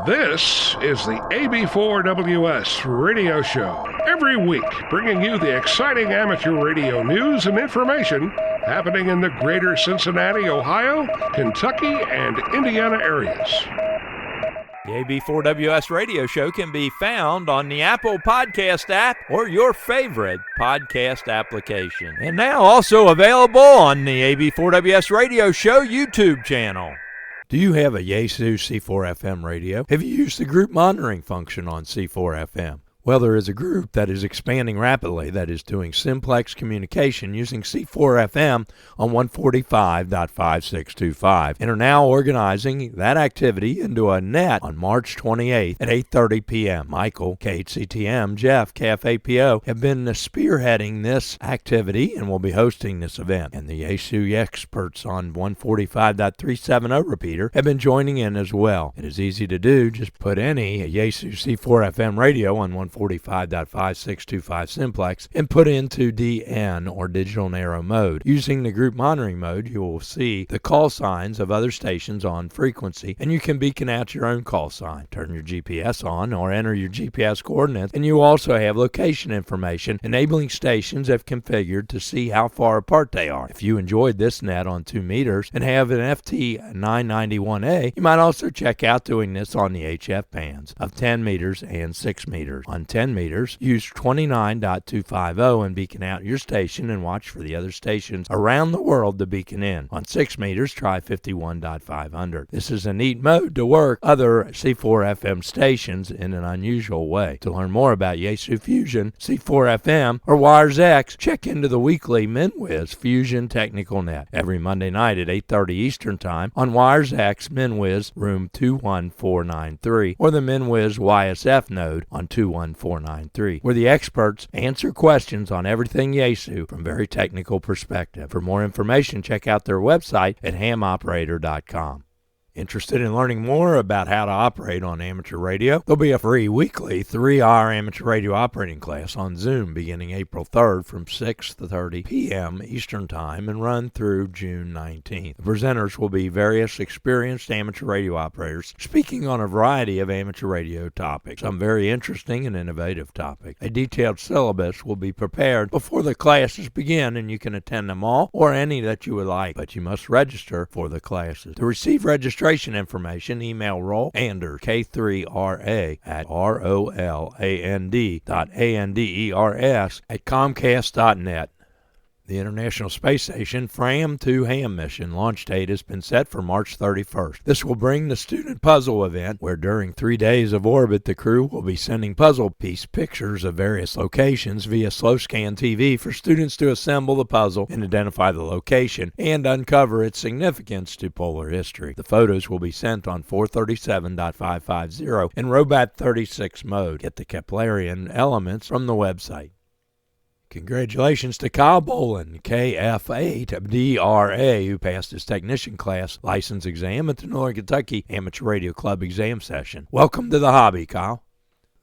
This is the AB4WS radio show. Every week, bringing you the exciting amateur radio news and information happening in the greater Cincinnati, Ohio, Kentucky, and Indiana areas. The AB4WS radio show can be found on the Apple Podcast app or your favorite podcast application. And now also available on the AB4WS radio show YouTube channel. Do you have a Yaesu C4FM radio? Have you used the group monitoring function on C4FM? Well, there is a group that is expanding rapidly that is doing simplex communication using C4FM on 145.5625 and are now organizing that activity into a net on March 28th at 8:30 p.m. Michael, KHCTM, Jeff, KFAPO have been spearheading this activity and will be hosting this event. And the Yaesu experts on 145.370 repeater have been joining in as well. It is easy to do. Just put any Yaesu C4FM radio on 145.5625 simplex and put into DN or digital narrow mode. Using the group monitoring mode, you will see the call signs of other stations on frequency, and you can beacon out your own call sign. Turn your GPS on or enter your GPS coordinates, and you also have location information, enabling stations if configured to see how far apart they are. If you enjoyed this net on 2 meters and have an FT991A, you might also check out doing this on the HF bands of 10 meters and 6 meters. On 10 meters, use 29.250 and beacon out your station and watch for the other stations around the world to beacon in. On 6 meters, try 51.500. This is a neat mode to work other C4FM stations in an unusual way. To learn more about Yaesu Fusion, C4FM, or Wires X, check into the weekly MinWiz Fusion Technical Net every Monday night at 8:30 Eastern Time on Wires X MinWiz room 21493 or the MinWiz YSF node on 21493, where the experts answer questions on everything Yaesu from very technical perspective. For more information, check out their website at hamoperator.com. Interested in learning more about how to operate on amateur radio? There'll be a free weekly 3-hour amateur radio operating class on Zoom beginning April 3rd from 6:30 p.m. Eastern Time and run through June 19th. The presenters will be various experienced amateur radio operators speaking on a variety of amateur radio topics, some very interesting and innovative topics. A detailed syllabus will be prepared before the classes begin, and you can attend them all or any that you would like, but you must register for the classes. To receive registration information, email Rolander, K3RA, at roland.anders@comcast.net. The International Space Station FRAM-2 ham mission launch date has been set for March 31st. This will bring the student puzzle event, where during 3 days of orbit, the crew will be sending puzzle piece pictures of various locations via slow scan TV for students to assemble the puzzle and identify the location and uncover its significance to polar history. The photos will be sent on 437.550 in Robot 36 mode. Get the Keplerian elements from the website. Congratulations to Kyle Boland, KF8DRA, who passed his technician class license exam at the Northern Kentucky Amateur Radio Club exam session. Welcome to the hobby, Kyle.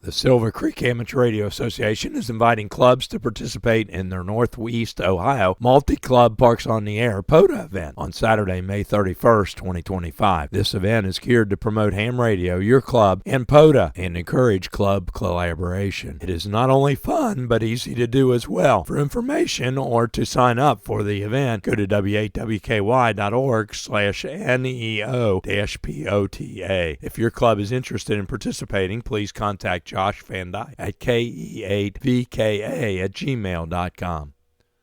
The Silver Creek Amateur Radio Association is inviting clubs to participate in their Northeast Ohio Multi-Club Parks on the Air POTA event on Saturday, May 31st, 2025. This event is geared to promote ham radio, your club, and POTA, and encourage club collaboration. It is not only fun, but easy to do as well. For information or to sign up for the event, go to w8wky.org/neo-POTA. If your club is interested in participating, please contact Josh Van Dyke at ke8vka@gmail.com.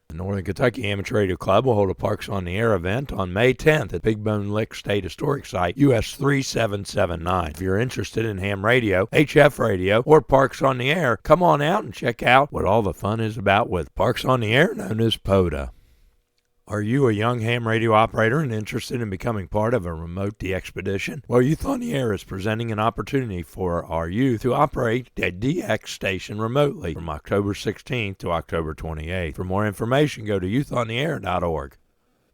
The Northern Kentucky Amateur Radio Club will hold a Parks on the Air event on May 10th at Big Bone Lick State Historic Site, US 3779. If you're interested in ham radio, HF radio, or Parks on the Air, come on out and check out what all the fun is about with Parks on the Air, known as POTA. Are you a young ham radio operator and interested in becoming part of a remote DX-expedition? Well, Youth on the Air is presenting an opportunity for our youth to operate a DX station remotely from October 16th to October 28th. For more information, go to youthontheair.org.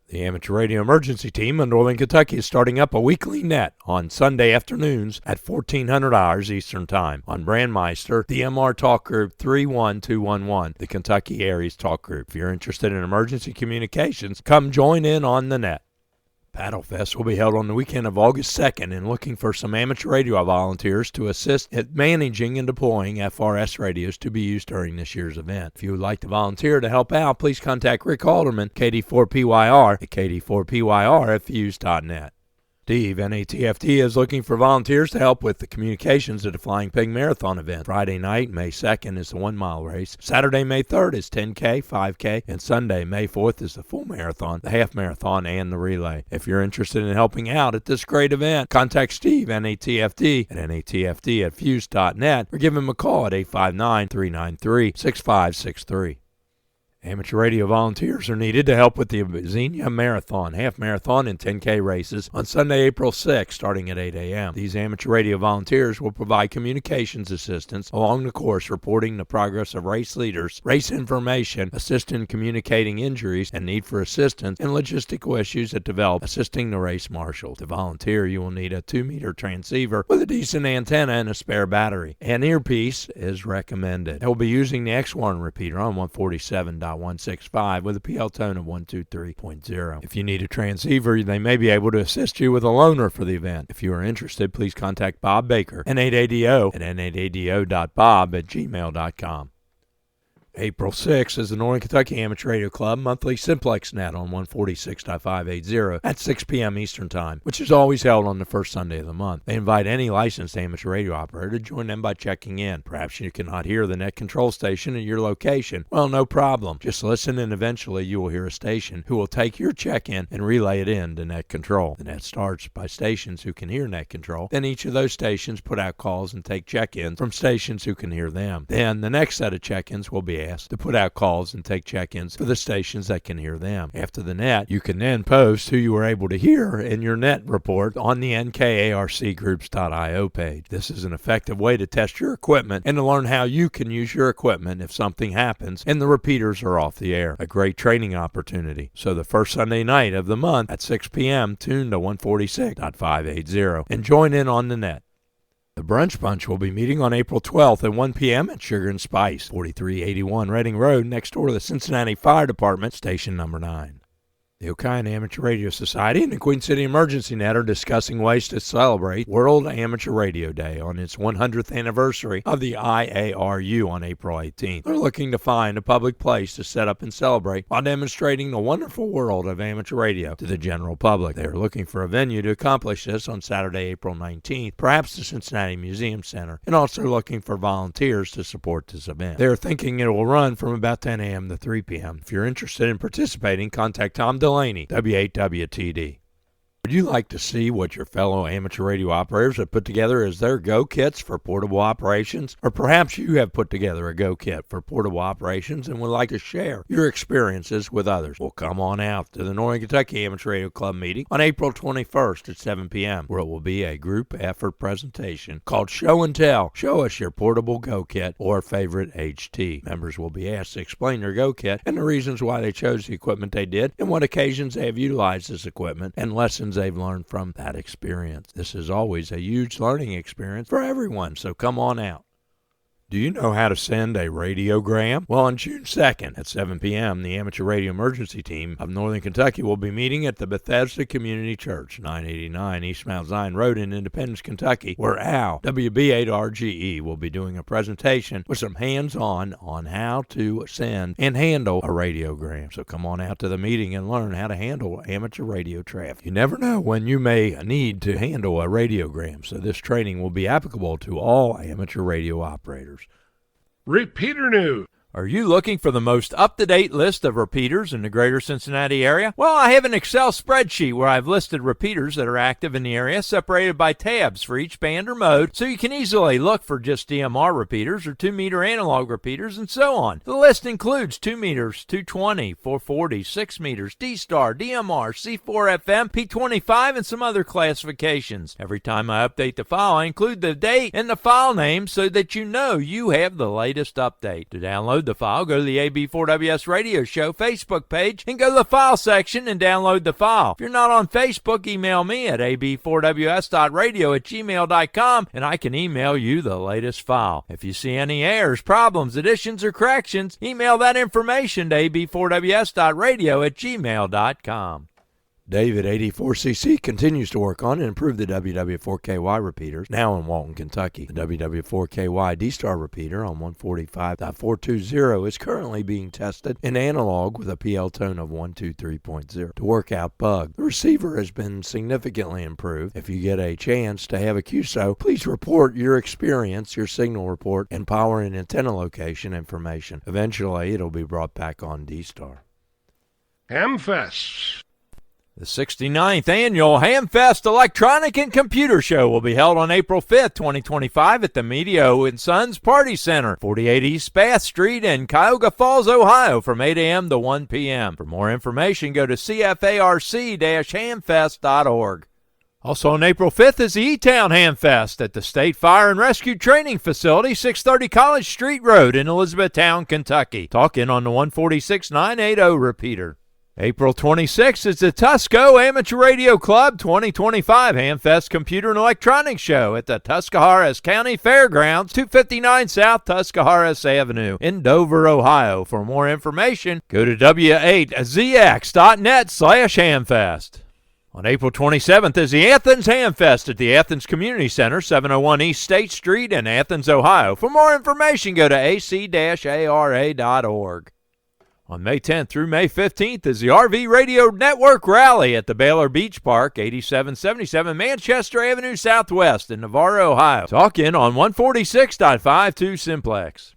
The Amateur Radio Emergency Team in Northern Kentucky is starting up a weekly net on Sunday afternoons at 1400 hours Eastern Time on Brandmeister, the MR Talk Group 31211, the Kentucky Aries Talk Group. If you're interested in emergency communications, come join in on the net. Paddle Fest will be held on the weekend of August 2nd and looking for some amateur radio volunteers to assist at managing and deploying FRS radios to be used during this year's event. If you would like to volunteer to help out, please contact Rick Alderman, KD4PYR, at KD4PYR@fuse.net. Steve, NATFT, is looking for volunteers to help with the communications at the Flying Pig Marathon event. Friday night, May 2nd, is the 1-mile race. Saturday, May 3rd, is 10K, 5K, and Sunday, May 4th, is the full marathon, the half marathon, and the relay. If you're interested in helping out at this great event, contact Steve, NATFT, at NATFT@fuse.net, or give him a call at 859-393-6563. Amateur radio volunteers are needed to help with the Xenia Marathon, half marathon, and 10K races on Sunday, April 6th, starting at 8 a.m. These amateur radio volunteers will provide communications assistance along the course, reporting the progress of race leaders, race information, assist in communicating injuries and need for assistance, and logistical issues that develop, assisting the race marshal. To volunteer, you will need a 2-meter transceiver with a decent antenna and a spare battery. An earpiece is recommended. They will be using the X1 repeater on 147.165 with a PL tone of 123.0. If you need a transceiver, they may be able to assist you with a loaner for the event. If you are interested, please contact Bob Baker, N8ADO, at n8ado.bob@gmail.com. April 6th is the Northern Kentucky Amateur Radio Club monthly Simplex Net on 146.580 at 6 p.m. Eastern Time, which is always held on the first Sunday of the month. They invite any licensed amateur radio operator to join them by checking in. Perhaps you cannot hear the net control station at your location. Well, no problem. Just listen and eventually you will hear a station who will take your check-in and relay it in to net control. The net starts by stations who can hear net control. Then each of those stations put out calls and take check-ins from stations who can hear them. Then the next set of check-ins will be asked to put out calls and take check-ins for the stations that can hear them. After the net, you can then post who you were able to hear in your net report on the nkarcgroups.io page. This is an effective way to test your equipment and to learn how you can use your equipment if something happens and the repeaters are off the air. A great training opportunity. So the first Sunday night of the month at 6 p.m., tune to 146.580 and join in on the net. The Brunch Bunch will be meeting on April 12th at 1 p.m. at Sugar and Spice, 4381 Reading Road, next door to the Cincinnati Fire Department, station number 9. The O'Kyan Amateur Radio Society and the Queen City Emergency Net are discussing ways to celebrate World Amateur Radio Day on its 100th anniversary of the IARU on April 18th. They're looking to find a public place to set up and celebrate while demonstrating the wonderful world of amateur radio to the general public. They are looking for a venue to accomplish this on Saturday, April 19th, perhaps the Cincinnati Museum Center, and also looking for volunteers to support this event. They are thinking it will run from about 10 a.m. to 3 p.m. If you're interested in participating, contact Tom Delaney, W8WTD. Would you like to see what your fellow amateur radio operators have put together as their Go Kits for portable operations? Or perhaps you have put together a Go Kit for portable operations and would like to share your experiences with others? Well, come on out to the Northern Kentucky Amateur Radio Club meeting on April 21st at 7 p.m., where it will be a group effort presentation called Show and Tell. Show us your portable Go Kit or favorite HT. Members will be asked to explain their Go Kit and the reasons why they chose the equipment they did and what occasions they have utilized this equipment and lessons they've learned from that experience. This is always a huge learning experience for everyone, so come on out. Do you know how to send a radiogram? Well, on June 2nd at 7 p.m., the Amateur Radio Emergency Team of Northern Kentucky will be meeting at the Bethesda Community Church, 989 East Mount Zion Road in Independence, Kentucky, where Al, WB8RGE, will be doing a presentation with some hands-on on how to send and handle a radiogram. So come on out to the meeting and learn how to handle amateur radio traffic. You never know when you may need to handle a radiogram, so this training will be applicable to all amateur radio operators. Repeater news. Are you looking for the most up-to-date list of repeaters in the greater Cincinnati area? Well, I have an Excel spreadsheet where I've listed repeaters that are active in the area, separated by tabs for each band or mode, so you can easily look for just DMR repeaters or 2-meter analog repeaters and so on. The list includes 2 meters, 220, 440, 6 meters, D-Star, DMR, C4FM, P25, and some other classifications. Every time I update the file, I include the date and the file name so that you know you have the latest update. To download the file, go to the AB4WS Radio Show Facebook page and go to the file section and download the file. If you're not on Facebook, email me at ab4ws.radio@gmail.com and I can email you the latest file. If you see any errors, problems, additions, or corrections, email that information to ab4ws.radio@gmail.com. David, 84cc, continues to work on and improve the WW4KY repeaters, now in Walton, Kentucky. The WW4KY D-Star repeater on 145.420 is currently being tested in analog with a PL tone of 123.0 to work out bug. The receiver has been significantly improved. If you get a chance to have a QSO, please report your experience, your signal report, and power and antenna location information. Eventually, it'll be brought back on D-Star. Hamfest. The 69th Annual Hamfest Electronic and Computer Show will be held on April 5th, 2025 at the Medio & Sons Party Center, 48 East Bath Street in Cuyahoga Falls, Ohio, from 8 a.m. to 1 p.m. For more information, go to cfarc-hamfest.org. Also on April 5th is the E-Town Hamfest at the State Fire and Rescue Training Facility, 630 College Street Road in Elizabethtown, Kentucky. Talk in on the 146-980 repeater. April 26th is the Tusco Amateur Radio Club 2025 Hamfest Computer and Electronics Show at the Tuscarawas County Fairgrounds, 259 South Tuscarawas Avenue in Dover, Ohio. For more information, go to w8zx.net/hamfest. On April 27th is the Athens Hamfest at the Athens Community Center, 701 East State Street in Athens, Ohio. For more information, go to ac-ara.org. On May 10th through May 15th is the RV Radio Network Rally at the Baylor Beach Park, 8777 Manchester Avenue Southwest in Navarro, Ohio. Talk in on 146.52 Simplex.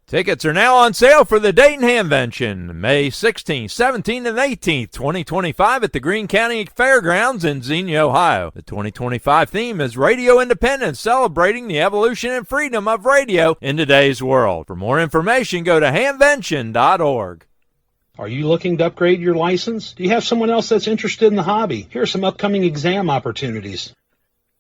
Tickets are now on sale for the Dayton Hamvention, May 16th, 17th, and 18th, 2025 at the Greene County Fairgrounds in Xenia, Ohio. The 2025 theme is Radio Independence, celebrating the evolution and freedom of radio in today's world. For more information, go to hamvention.org. Are you looking to upgrade your license? Do you have someone else that's interested in the hobby? Here are some upcoming exam opportunities.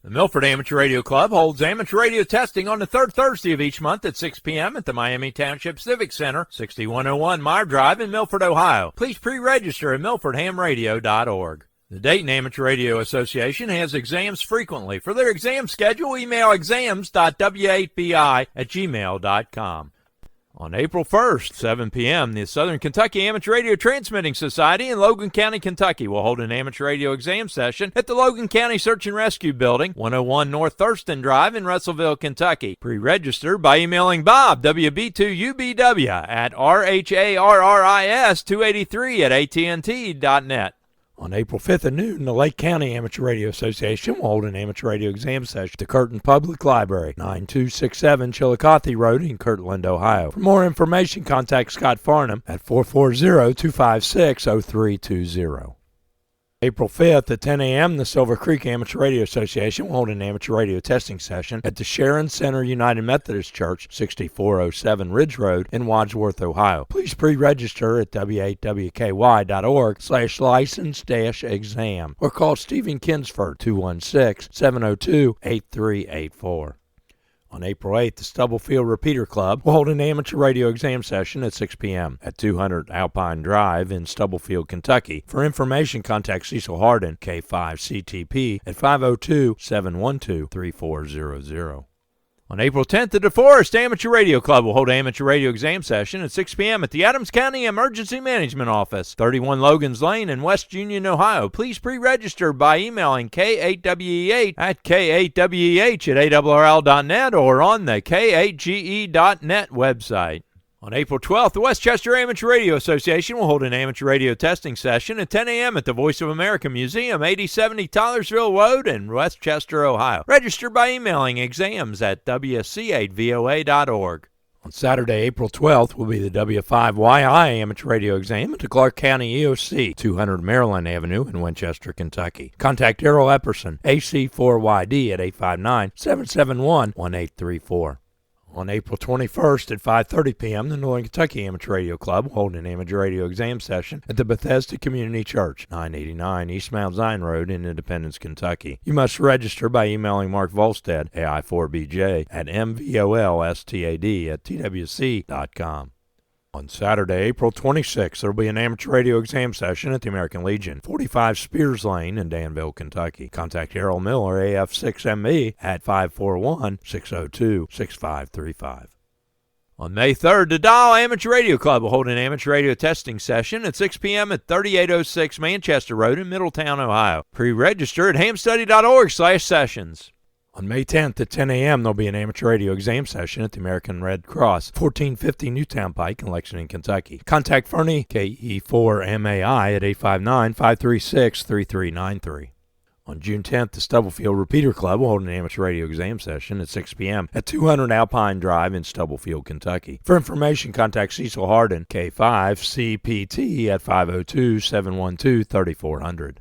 The Milford Amateur Radio Club holds amateur radio testing on the third Thursday of each month at 6 p.m. at the Miami Township Civic Center, 6101 Meyer Drive in Milford, Ohio. Please pre-register at milfordhamradio.org. The Dayton Amateur Radio Association has exams frequently. For their exam schedule, email exams.w8bi@gmail.com. On April 1st, 7 p.m., the Southern Kentucky Amateur Radio Transmitting Society in Logan County, Kentucky will hold an amateur radio exam session at the Logan County Search and Rescue Building, 101 North Thurston Drive in Russellville, Kentucky. Pre-register by emailing Bob, WB2UBW, at RHARRIS283@AT&T.net. On April 5th at noon, the Lake County Amateur Radio Association will hold an amateur radio exam session at the Curtin Public Library, 9267 Chillicothe Road in Kirtland, Ohio. For more information, contact Scott Farnham at 440-256-0320. April 5th at 10 a.m., the Silver Creek Amateur Radio Association will hold an amateur radio testing session at the Sharon Center United Methodist Church, 6407 Ridge Road in Wadsworth, Ohio. Please pre-register at w8wky.org/license-exam or call Stephen Kinsford, 216-702-8384. On April 8th, the Stubblefield Repeater Club will hold an amateur radio exam session at 6 p.m. at 200 Alpine Drive in Stubblefield, Kentucky. For information, contact Cecil Hardin, K5CTP, at 502-712-3400. On April 10th, the DeForest Amateur Radio Club will hold an amateur radio exam session at 6 p.m. at the Adams County Emergency Management Office, 31 Logan's Lane in West Union, Ohio. Please pre-register by emailing K8WEH@K8WEH@ARRL.net or on the K8GE.net website. On April 12th, the Westchester Amateur Radio Association will hold an amateur radio testing session at 10 a.m. at the Voice of America Museum, 8070 Tollersville Road in Westchester, Ohio. Register by emailing exams@wc8voa.org. On Saturday, April 12th, will be the W5YI Amateur Radio Exam at the Clark County EOC, 200 Maryland Avenue in Winchester, Kentucky. Contact Errol Epperson, AC4YD, at 859-771-1834. On April 21st at 5:30 p.m., the Northern Kentucky Amateur Radio Club will hold an amateur radio exam session at the Bethesda Community Church, 989 East Mount Zion Road in Independence, Kentucky. You must register by emailing Mark Volstead, AI4BJ, at mvolstad@twc.com. On Saturday, April 26th, there will be an amateur radio exam session at the American Legion, 45 Spears Lane in Danville, Kentucky. Contact Errol Miller, AF6ME, at 541-602-6535. On May 3rd, the Dial Amateur Radio Club will hold an amateur radio testing session at 6 p.m. at 3806 Manchester Road in Middletown, Ohio. Pre-register at hamstudy.org/sessions. On May 10th at 10 a.m., there'll be an amateur radio exam session at the American Red Cross, 1450 Newtown Pike in Lexington, Kentucky. Contact Fernie, KE4MAI, at 859-536-3393. On June 10th, the Stubblefield Repeater Club will hold an amateur radio exam session at 6 p.m. at 200 Alpine Drive in Stubblefield, Kentucky. For information, contact Cecil Harden, K5CPT, at 502-712-3400.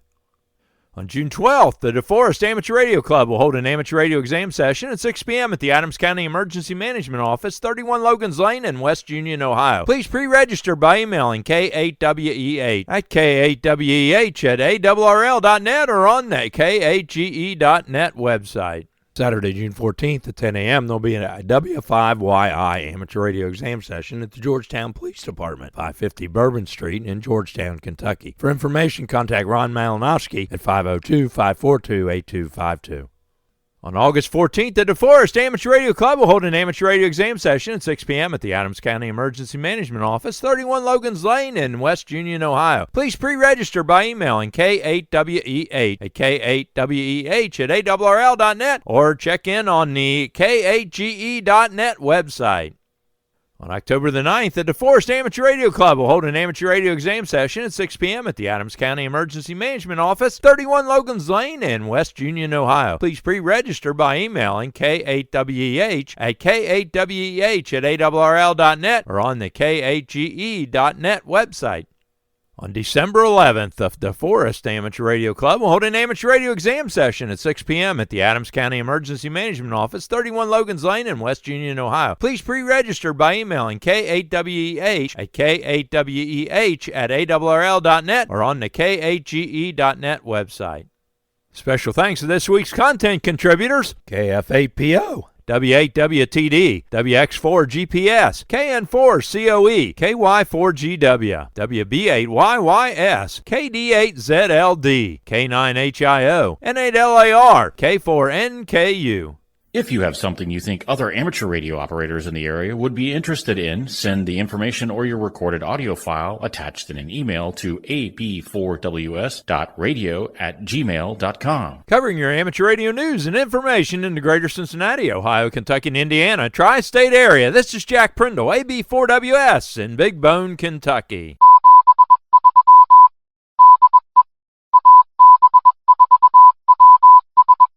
On June 12th, the DeForest Amateur Radio Club will hold an amateur radio exam session at 6 p.m. at the Adams County Emergency Management Office, 31 Logan's Lane in West Union, Ohio. Please pre-register by emailing K8WEH at K8WEH@ARRL.net or on the KAGE.net website. Saturday, June 14th at 10 a.m., there'll be a W5YI amateur radio exam session at the Georgetown Police Department, 550 Bourbon Street in Georgetown, Kentucky. For information, contact Ron Malinowski at 502-542-8252. On August 14th, the DeForest Amateur Radio Club will hold an amateur radio exam session at 6 p.m. at the Adams County Emergency Management Office, 31 Logan's Lane in West Union, Ohio. Please pre-register by emailing K8WEH at K8WEH@ARRL.net or check in on the KAGE.net website. On October the 9th, the DeForest Amateur Radio Club will hold an amateur radio exam session at 6 p.m. at the Adams County Emergency Management Office, 31 Logan's Lane in West Union, Ohio. Please pre-register by emailing K8WEH at K8WEH@ARRL.net or on the KAGE.net website. On December 11th, the DeForest Amateur Radio Club will hold an amateur radio exam session at 6 p.m. at the Adams County Emergency Management Office, 31 Logan's Lane in West Union, Ohio. Please pre-register by emailing K8WEH at K8WEH@ARRL.net or on the KAGE.net website. Special thanks to this week's content contributors: KF8PO, W8WTD, WX4GPS, KN4COE, KY4GW, WB8YYS, KD8ZLD, K9HIO, N8LAR, K4NKU. If you have something you think other amateur radio operators in the area would be interested in, send the information or your recorded audio file attached in an email to ab4ws.radio@gmail.com. Covering your amateur radio news and information in the greater Cincinnati, Ohio, Kentucky, and Indiana tri-state area. This is Jack Prindle, AB4WS in Big Bone, Kentucky.